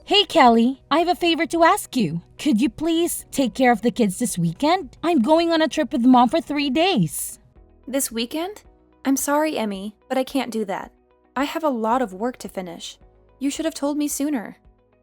Hey Kelly, I have a favor to ask you. Could you please take care of the kids this weekend? I'm going on a trip with mom for 3 days. This weekend? I'm sorry, Emmy, but I can't do that. I have a lot of work to finish. You should have told me sooner.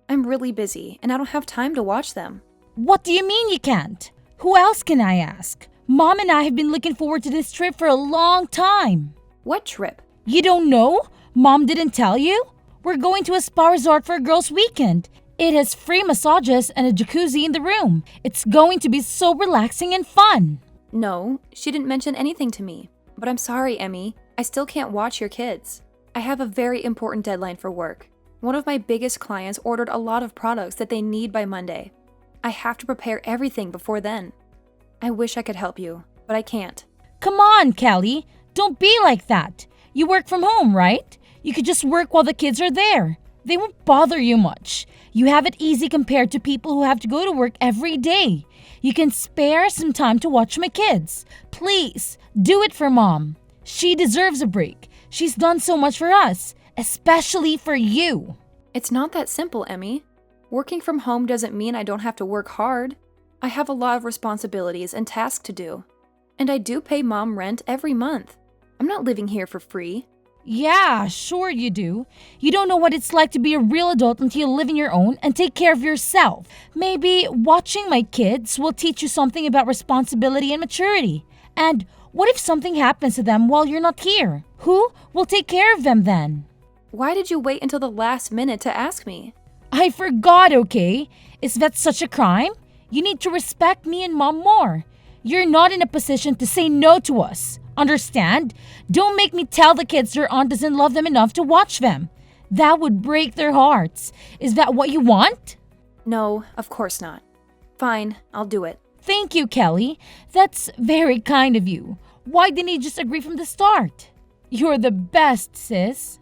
I'm really busy, and I don't have time to watch them. What do you mean you can't? Who else can I ask? Mom and I have been looking forward to this trip for a long time. What trip? You don't know? Mom didn't tell you? We're going to a spa resort for a girls' weekend. It has free massages and a jacuzzi in the room. It's going to be so relaxing and fun. No, she didn't mention anything to me. But I'm sorry, Emmy. I still can't watch your kids. I have a very important deadline for work. One of my biggest clients ordered a lot of products that they need by Monday. I have to prepare everything before then. I wish I could help you, but I can't. Come on, Kelly. Don't be like that. You work from home, right? You could just work while the kids are there. They won't bother you much. You have it easy compared to people who have to go to work every day. You can spare some time to watch my kids. Please, do it for Mom. She deserves a break. She's done so much for us, especially for you. It's not that simple, Emmy. Working from home doesn't mean I don't have to work hard. I have a lot of responsibilities and tasks to do. And I do pay Mom rent every month. I'm not living here for free. Yeah, sure you do. You don't know what it's like to be a real adult until you live on your own and take care of yourself. Maybe watching my kids will teach you something about responsibility and maturity. And what if something happens to them while you're not here? Who will take care of them then? Why did you wait until the last minute to ask me? I forgot, okay? Is that such a crime? You need to respect me and Mom more. You're not in a position to say no to us. Understand? Don't make me tell the kids their aunt doesn't love them enough to watch them. That would break their hearts. Is that what you want? No, of course not. Fine, I'll do it. Thank you, Kelly. That's very kind of you. Why didn't you just agree from the start? You're the best, sis.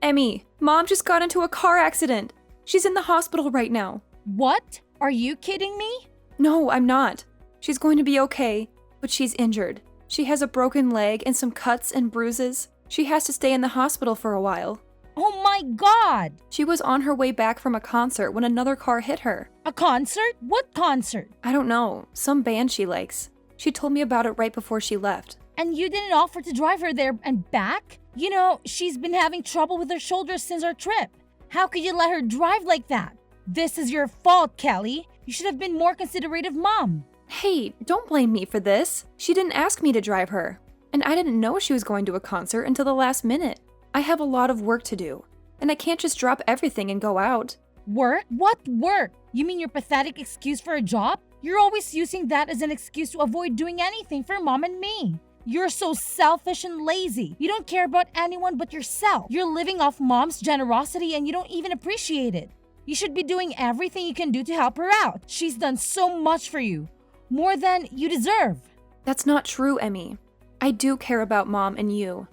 Emmy, Mom just got into a car accident. She's in the hospital right now. What? Are you kidding me? No, I'm not. She's going to be okay, but she's injured. She has a broken leg and some cuts and bruises. She has to stay in the hospital for a while. Oh my God! She was on her way back from a concert when another car hit her. A concert? What concert? I don't know, some band she likes. She told me about it right before she left. And you didn't offer to drive her there and back? You know, she's been having trouble with her shoulders since our trip. How could you let her drive like that? This is your fault, Kelly. You should have been more considerate of Mom. Hey, don't blame me for this. She didn't ask me to drive her. And I didn't know she was going to a concert until the last minute. I have a lot of work to do. And I can't just drop everything and go out. Work? What work? You mean your pathetic excuse for a job? You're always using that as an excuse to avoid doing anything for Mom and me. You're so selfish and lazy. You don't care about anyone but yourself. You're living off Mom's generosity and you don't even appreciate it. You should be doing everything you can do to help her out. She's done so much for you. More than you deserve. That's not true, Emmy. I do care about Mom and you.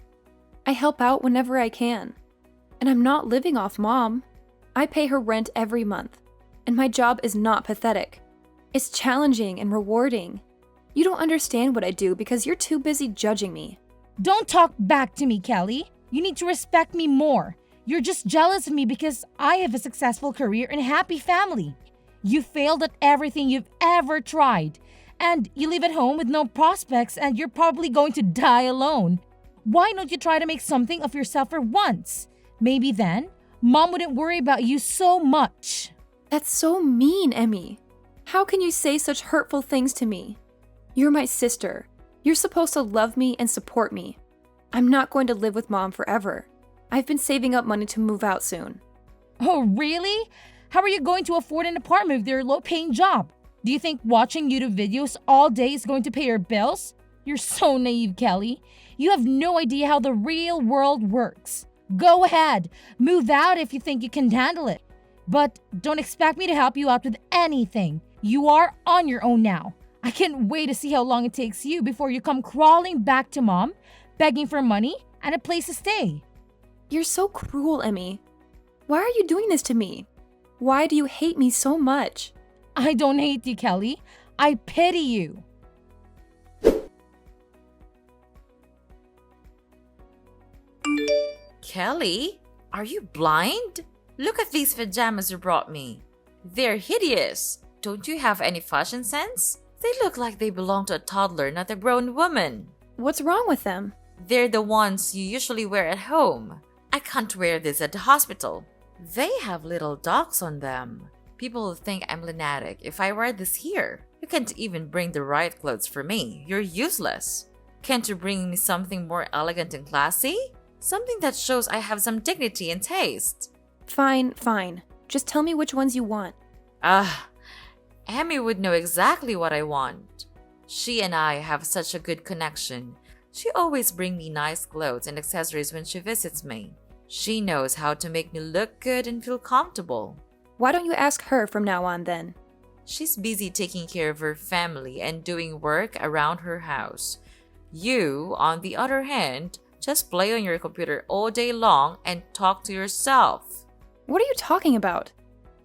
I help out whenever I can. And I'm not living off Mom. I pay her rent every month. And my job is not pathetic. It's challenging and rewarding. You don't understand what I do because you're too busy judging me. Don't talk back to me, Kelly. You need to respect me more. You're just jealous of me because I have a successful career and a happy family. You failed at everything you've ever tried. And you live at home with no prospects and you're probably going to die alone. Why don't you try to make something of yourself for once? Maybe then, Mom wouldn't worry about you so much. That's so mean, Emmy. How can you say such hurtful things to me? You're my sister. You're supposed to love me and support me. I'm not going to live with Mom forever. I've been saving up money to move out soon. Oh, really? How are you going to afford an apartment with your low-paying job? Do you think watching YouTube videos all day is going to pay your bills? You're so naive, Kelly. You have no idea how the real world works. Go ahead, move out if you think you can handle it. But don't expect me to help you out with anything. You are on your own now. I can't wait to see how long it takes you before you come crawling back to Mom, begging for money and a place to stay. You're so cruel, Emmy. Why are you doing this to me? Why do you hate me so much? I don't hate you, Kelly. I pity you. Kelly, are you blind? Look at these pajamas you brought me. They're hideous. Don't you have any fashion sense? They look like they belong to a toddler, not a grown woman. What's wrong with them? They're the ones you usually wear at home. I can't wear this at the hospital. They have little dogs on them. People will think I'm lunatic if I wear this here. You can't even bring the right clothes for me. You're useless. Can't you bring me something more elegant and classy? Something that shows I have some dignity and taste. Fine. Just tell me which ones you want. Amy would know exactly what I want. She and I have such a good connection. She always brings me nice clothes and accessories when she visits me. She knows how to make me look good and feel comfortable. Why don't you ask her from now on then? She's busy taking care of her family and doing work around her house. You, on the other hand, just play on your computer all day long and talk to yourself. What are you talking about?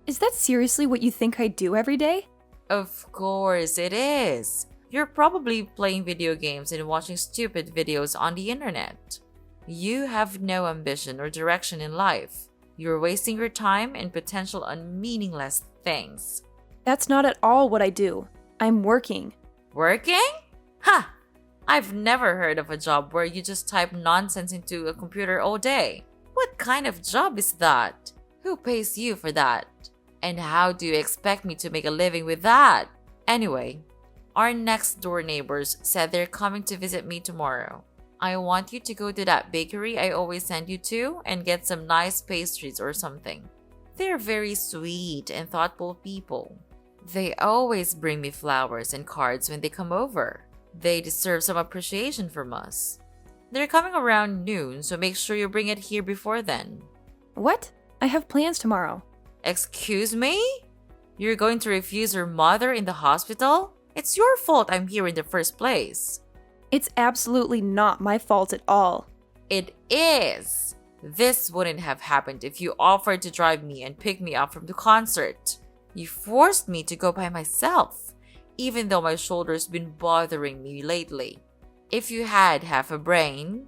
Is that seriously what you think I do every day? Of course it is. You're probably playing video games and watching stupid videos on the internet. You have no ambition or direction in life. You're wasting your time and potential on meaningless things. That's not at all what I do. I'm working. Working? Ha! I've never heard of a job where you just type nonsense into a computer all day. What kind of job is that? Who pays you for that? And how do you expect me to make a living with that? Anyway, our next door neighbors said they're coming to visit me tomorrow. I want you to go to that bakery I always send you to and get some nice pastries or something. They're very sweet and thoughtful people. They always bring me flowers and cards when they come over. They deserve some appreciation from us. They're coming around noon, so make sure you bring it here before then. What? I have plans tomorrow. Excuse me? You're going to refuse your mother in the hospital? It's your fault I'm here in the first place. It's absolutely not my fault at all. It is. This wouldn't have happened if you offered to drive me and pick me up from the concert. You forced me to go by myself, even though my shoulder's been bothering me lately. If you had half a brain,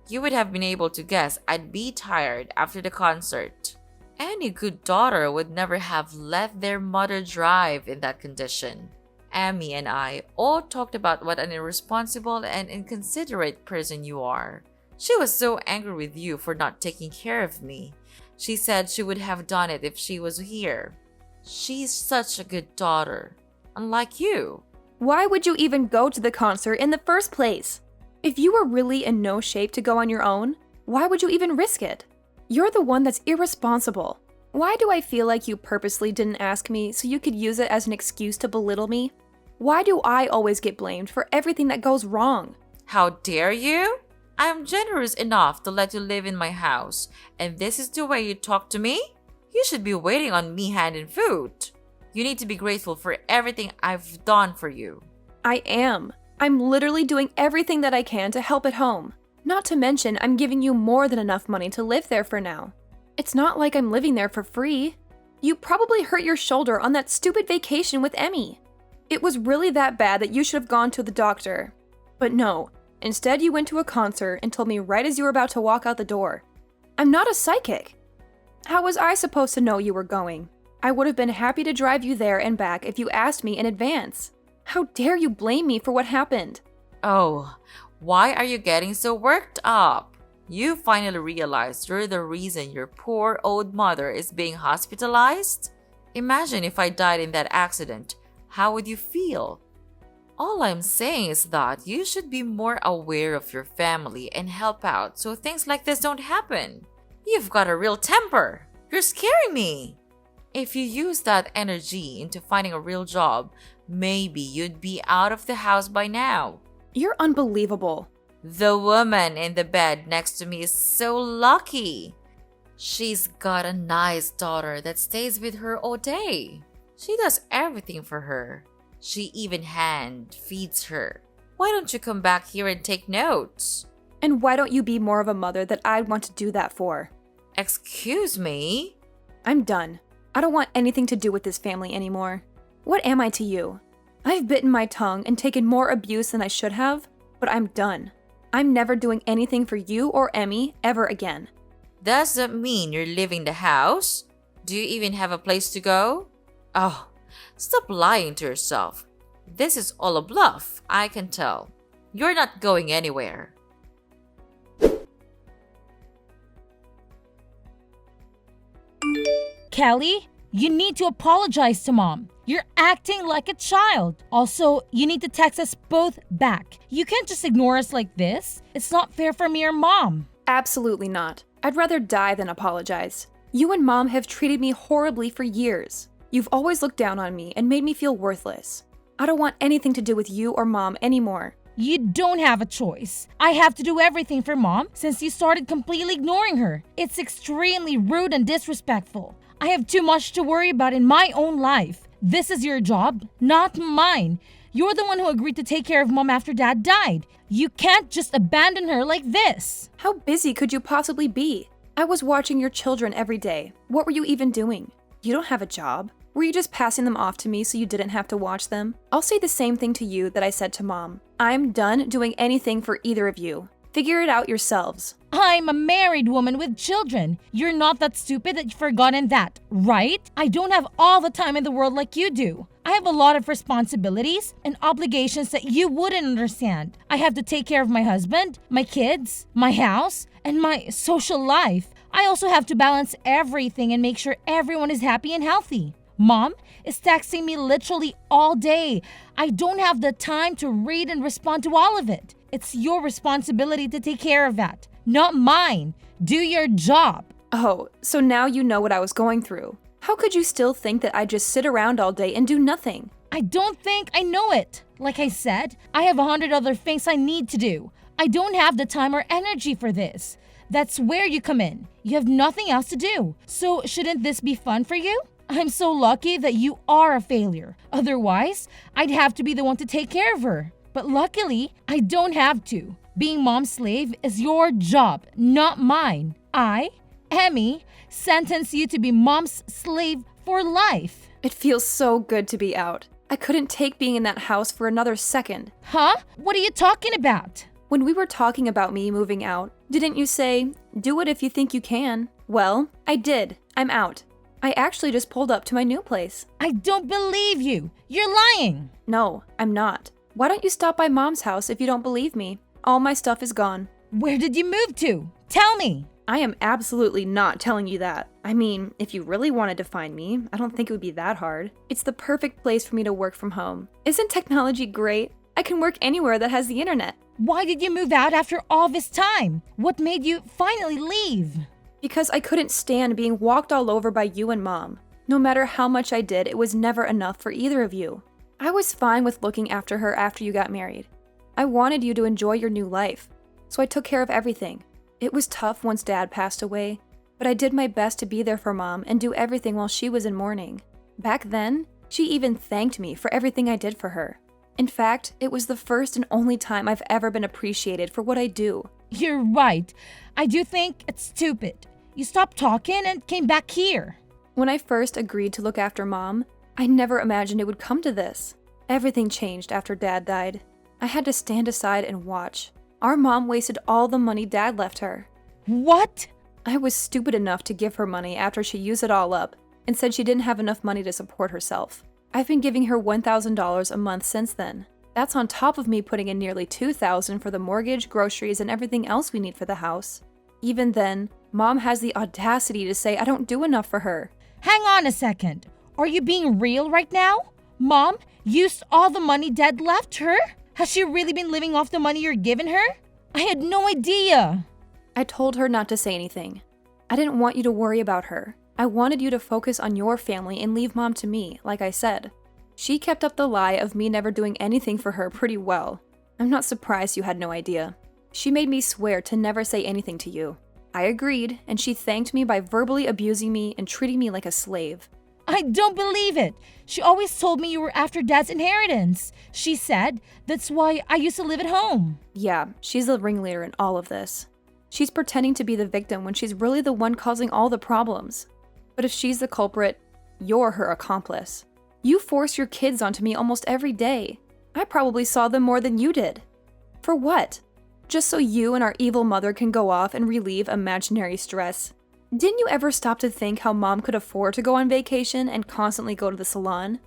you would have been able to guess I'd be tired after the concert. Any good daughter would never have let their mother drive in that condition. Amy and I all talked about what an irresponsible and inconsiderate person you are. She was so angry with you for not taking care of me. She said she would have done it if she was here. She's such a good daughter, unlike you. Why would you even go to the concert in the first place? If you were really in no shape to go on your own, why would you even risk it? You're the one that's irresponsible. Why do I feel like you purposely didn't ask me so you could use it as an excuse to belittle me? Why do I always get blamed for everything that goes wrong? How dare you? I am generous enough to let you live in my house, and this is the way you talk to me? You should be waiting on me hand and foot. You need to be grateful for everything I've done for you. I am. I'm literally doing everything that I can to help at home. Not to mention, I'm giving you more than enough money to live there for now. It's not like I'm living there for free. You probably hurt your shoulder on that stupid vacation with Emmy. It was really that bad that you should have gone to the doctor. But no, instead you went to a concert and told me right as you were about to walk out the door. I'm not a psychic. How was I supposed to know you were going? I would have been happy to drive you there and back if you asked me in advance. How dare you blame me for what happened? Oh, why are you getting so worked up? You finally realized you're the reason your poor old mother is being hospitalized? Imagine if I died in that accident. How would you feel? All I'm saying is that you should be more aware of your family and help out so things like this don't happen. You've got a real temper. You're scaring me. If you use that energy into finding a real job, maybe you'd be out of the house by now. You're unbelievable. The woman in the bed next to me is so lucky. She's got a nice daughter that stays with her all day. She does everything for her. She even hand feeds her. Why don't you come back here and take notes? And why don't you be more of a mother that I'd want to do that for? Excuse me? I'm done. I don't want anything to do with this family anymore. What am I to you? I've bitten my tongue and taken more abuse than I should have, but I'm done. I'm never doing anything for you or Emmy ever again. Does that mean you're leaving the house? Do you even have a place to go? Oh, stop lying to yourself. This is all a bluff, I can tell. You're not going anywhere. Kelly, you need to apologize to Mom. You're acting like a child. Also, you need to text us both back. You can't just ignore us like this. It's not fair for me or Mom. Absolutely not. I'd rather die than apologize. You and Mom have treated me horribly for years. You've always looked down on me and made me feel worthless. I don't want anything to do with you or Mom anymore. You don't have a choice. I have to do everything for Mom since you started completely ignoring her. It's extremely rude and disrespectful. I have too much to worry about in my own life. This is your job, not mine. You're the one who agreed to take care of Mom after Dad died. You can't just abandon her like this. How busy could you possibly be? I was watching your children every day. What were you even doing? You don't have a job. Were you just passing them off to me so you didn't have to watch them? I'll say the same thing to you that I said to Mom. I'm done doing anything for either of you. Figure it out yourselves. I'm a married woman with children. You're not that stupid that you've forgotten that, right? I don't have all the time in the world like you do. I have a lot of responsibilities and obligations that you wouldn't understand. I have to take care of my husband, my kids, my house, and my social life. I also have to balance everything and make sure everyone is happy and healthy. Mom is texting me literally all day. I don't have the time to read and respond to all of it. It's your responsibility to take care of that, not mine. Do your job. Oh, so now you know what I was going through. How could you still think that I just sit around all day and do nothing? I don't think I know it. Like I said, I have 100 other things I need to do. I don't have the time or energy for this. That's where you come in. You have nothing else to do. So shouldn't this be fun for you? I'm so lucky that you are a failure. Otherwise, I'd have to be the one to take care of her. But luckily, I don't have to. Being Mom's slave is your job, not mine. I, Emmy, sentence you to be Mom's slave for life. It feels so good to be out. I couldn't take being in that house for another second. Huh? What are you talking about? When we were talking about me moving out, didn't you say, do it if you think you can? Well, I did. I'm out. I actually just pulled up to my new place. I don't believe you. You're lying. No, I'm not. Why don't you stop by Mom's house if you don't believe me? All my stuff is gone. Where did you move to? Tell me. I am absolutely not telling you that. I mean, if you really wanted to find me, I don't think it would be that hard. It's the perfect place for me to work from home. Isn't technology great? I can work anywhere that has the internet. Why did you move out after all this time? What made you finally leave? Because I couldn't stand being walked all over by you and Mom. No matter how much I did, it was never enough for either of you. I was fine with looking after her after you got married. I wanted you to enjoy your new life, so I took care of everything. It was tough once Dad passed away, but I did my best to be there for Mom and do everything while she was in mourning. Back then, she even thanked me for everything I did for her. In fact, it was the first and only time I've ever been appreciated for what I do. You're right. I do think it's stupid. You stopped talking and came back here. When I first agreed to look after Mom, I never imagined it would come to this. Everything changed after Dad died. I had to stand aside and watch. Our mom wasted all the money Dad left her. What? I was stupid enough to give her money after she used it all up and said she didn't have enough money to support herself. I've been giving her $1,000 a month since then. That's on top of me putting in nearly $2,000 for the mortgage, groceries, and everything else we need for the house. Even then, Mom has the audacity to say I don't do enough for her. Hang on a second. Are you being real right now? Mom used all the money Dad left her? Has she really been living off the money you're giving her? I had no idea. I told her not to say anything. I didn't want you to worry about her. I wanted you to focus on your family and leave Mom to me, like I said. She kept up the lie of me never doing anything for her pretty well. I'm not surprised you had no idea. She made me swear to never say anything to you. I agreed, and she thanked me by verbally abusing me and treating me like a slave. I don't believe it. She always told me you were after Dad's inheritance. She said that's why I used to live at home. Yeah, she's the ringleader in all of this. She's pretending to be the victim when she's really the one causing all the problems. But if she's the culprit, you're her accomplice. You force your kids onto me almost every day. I probably saw them more than you did. For what? just so you and our evil mother can go off and relieve imaginary stress. Didn't you ever stop to think how mom could afford to go on vacation and constantly go to the salon?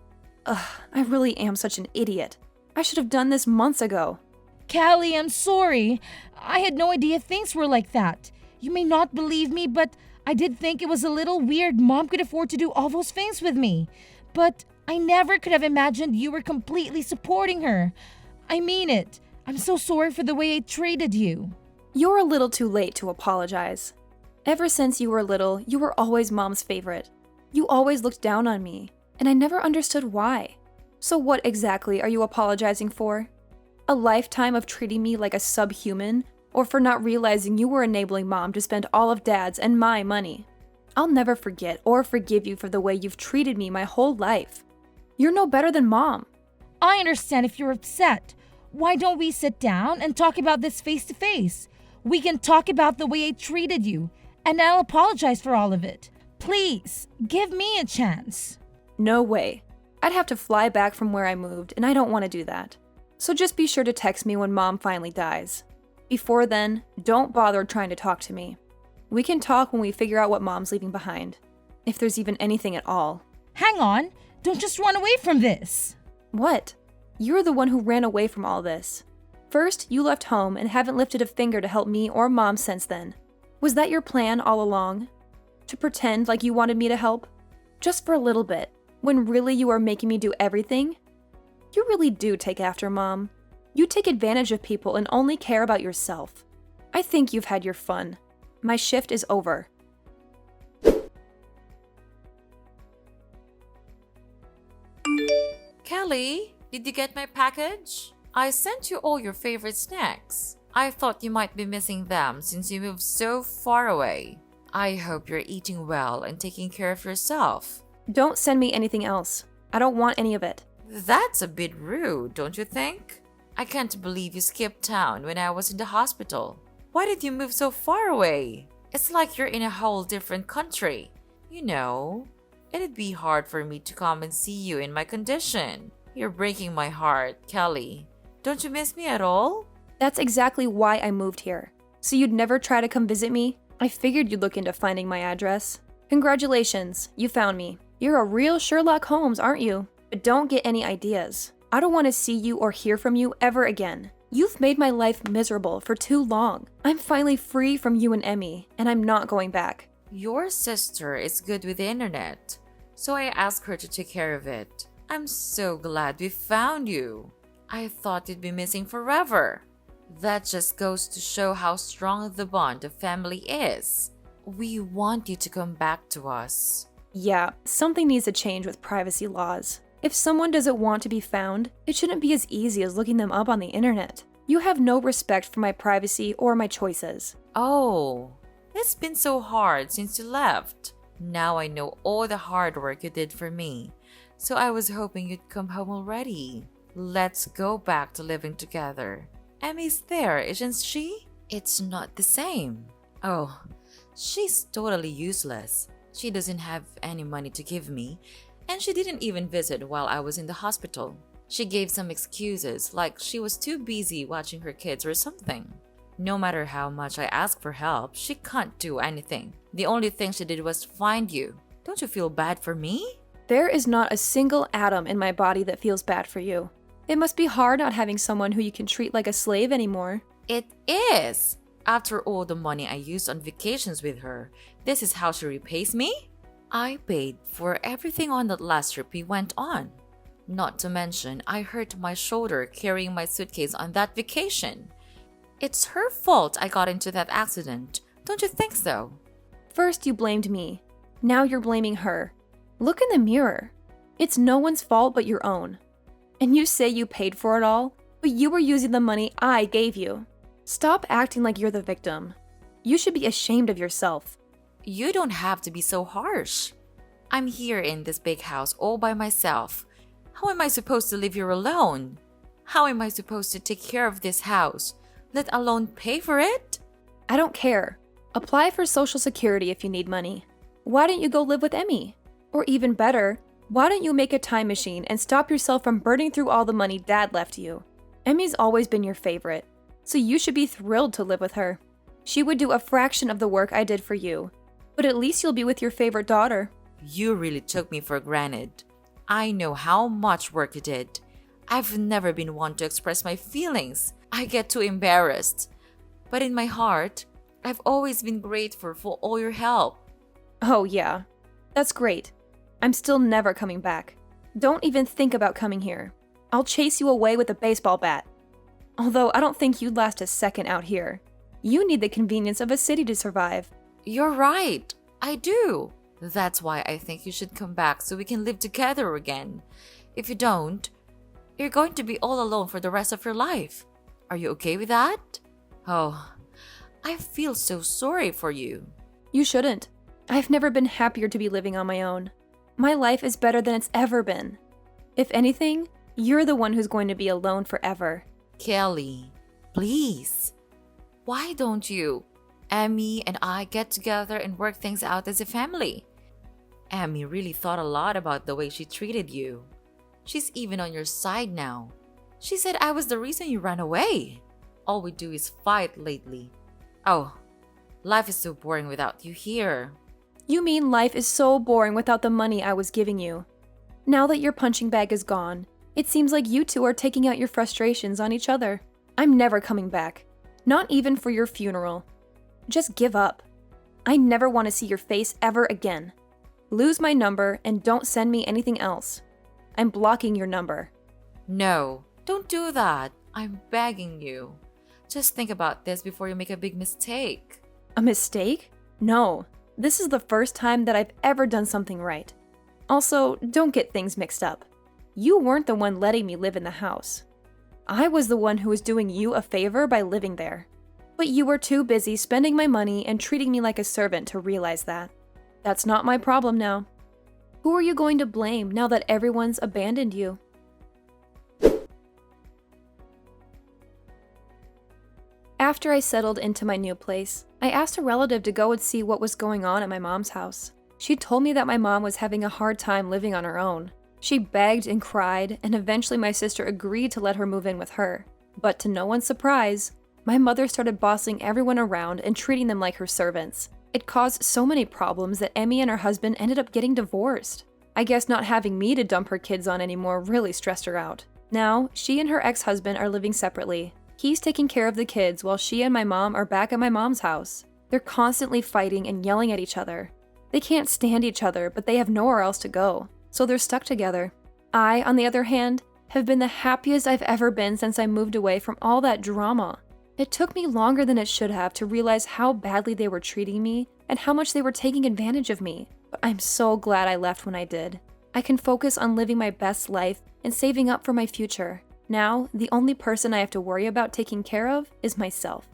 Ugh, I really am such an idiot. I should have done this months ago. Callie, I'm sorry. I had no idea things were like that. You may not believe me, but I did think it was a little weird Mom could afford to do all those things with me. But I never could have imagined you were completely supporting her. I mean it. I'm so sorry for the way I treated you. You're a little too late to apologize. Ever since you were little, you were always Mom's favorite. You always looked down on me, and I never understood why. So what exactly are you apologizing for? A lifetime of treating me like a subhuman, or for not realizing you were enabling Mom to spend all of Dad's and my money? I'll never forget or forgive you for the way you've treated me my whole life. You're no better than Mom. I understand if you're upset. Why don't we sit down and talk about this face to face? We can talk about the way I treated you, and I'll apologize for all of it. Please, give me a chance. No way. I'd have to fly back from where I moved, and I don't want to do that. So just be sure to text me when Mom finally dies. Before then, don't bother trying to talk to me. We can talk when we figure out what Mom's leaving behind. If there's even anything at all. Hang on, don't just run away from this. What? You're the one who ran away from all this. First, you left home and haven't lifted a finger to help me or Mom since then. Was that your plan all along? To pretend like you wanted me to help? Just for a little bit, when really you are making me do everything? You really do take after Mom. You take advantage of people and only care about yourself. I think you've had your fun. My shift is over. Kelly, did you get my package? I sent you all your favorite snacks. I thought you might be missing them since you moved so far away. I hope you're eating well and taking care of yourself. Don't send me anything else. I don't want any of it. That's a bit rude, don't you think? I can't believe you skipped town when I was in the hospital. Why did you move so far away? It's like you're in a whole different country. You know, it'd be hard for me to come and see you in my condition. You're breaking my heart, Kelly. Don't you miss me at all? That's exactly why I moved here. So you'd never try to come visit me? I figured you'd look into finding my address. Congratulations, you found me. You're a real Sherlock Holmes, aren't you? But don't get any ideas. I don't want to see you or hear from you ever again. You've made my life miserable for too long. I'm finally free from you and Emmy, and I'm not going back. Your sister is good with the internet, so I asked her to take care of it. I'm so glad we found you. I thought you'd be missing forever. That just goes to show how strong the bond of family is. We want you to come back to us. Yeah, something needs to change with privacy laws. If someone doesn't want to be found, it shouldn't be as easy as looking them up on the internet. You have no respect for my privacy or my choices. Oh, it's been so hard since you left. Now I know all the hard work you did for me, so I was hoping you'd come home already. Let's go back to living together. Emmy's there, isn't she? It's not the same. Oh, she's totally useless. She doesn't have any money to give me, and she didn't even visit while I was in the hospital. She gave some excuses, like she was too busy watching her kids or something. No matter how much I ask for help, she can't do anything. The only thing she did was find you. Don't you feel bad for me? There is not a single atom in my body that feels bad for you. It must be hard not having someone who you can treat like a slave anymore. It is. After all the money I used on vacations with her, this is how she repays me? I paid for everything on that last trip we went on. Not to mention, I hurt my shoulder carrying my suitcase on that vacation. It's her fault I got into that accident. Don't you think so? First you blamed me. Now you're blaming her. Look in the mirror. It's no one's fault but your own. And you say you paid for it all, but you were using the money I gave you. Stop acting like you're the victim. You should be ashamed of yourself. You don't have to be so harsh. I'm here in this big house all by myself. How am I supposed to live here alone? How am I supposed to take care of this house, let alone pay for it? I don't care. Apply for Social Security if you need money. Why don't you go live with Emmy? Or even better, why don't you make a time machine and stop yourself from burning through all the money Dad left you? Emmy's always been your favorite. so you should be thrilled to live with her. She would do a fraction of the work I did for you, but at least you'll be with your favorite daughter. You really took me for granted. I know how much work you did. I've never been one to express my feelings. I get too embarrassed. But in my heart, I've always been grateful for all your help. Oh yeah, that's great. I'm still never coming back. Don't even think about coming here. I'll chase you away with a baseball bat. Although I don't think you'd last a second out here. You need the convenience of a city to survive. You're right. I do. That's why I think you should come back so we can live together again. If you don't, you're going to be all alone for the rest of your life. Are you okay with that? Oh, I feel so sorry for you. You shouldn't. I've never been happier to be living on my own. My life is better than it's ever been. If anything, you're the one who's going to be alone forever. Kelly, please. Why don't you, Emmy and I get together and work things out as a family? Emmy really thought a lot about the way she treated you. She's even on your side now. She said I was the reason you ran away. All we do is fight lately. Oh, life is so boring without you here. You mean life is so boring without the money I was giving you. Now that your punching bag is gone, it seems like you two are taking out your frustrations on each other. I'm never coming back. Not even for your funeral. Just give up. I never want to see your face ever again. Lose my number and don't send me anything else. I'm blocking your number. No, don't do that. I'm begging you. Just think about this before you make a big mistake. A mistake? No. This is the first time that I've ever done something right. Also, don't get things mixed up. You weren't the one letting me live in the house. I was the one who was doing you a favor by living there. But you were too busy spending my money and treating me like a servant to realize that. That's not my problem now. Who are you going to blame now that everyone's abandoned you? After I settled into my new place, I asked a relative to go and see what was going on at my mom's house. She told me that my mom was having a hard time living on her own. She begged and cried, and eventually my sister agreed to let her move in with her. But to no one's surprise, my mother started bossing everyone around and treating them like her servants. It caused so many problems that Emmy and her husband ended up getting divorced. I guess not having me to dump her kids on anymore really stressed her out. Now, she and her ex-husband are living separately. He's taking care of the kids while she and my mom are back at my mom's house. They're constantly fighting and yelling at each other. They can't stand each other, but they have nowhere else to go, so they're stuck together. I, on the other hand, have been the happiest I've ever been since I moved away from all that drama. It took me longer than it should have to realize how badly they were treating me and how much they were taking advantage of me, but I'm so glad I left when I did. I can focus on living my best life and saving up for my future. Now, the only person I have to worry about taking care of is myself.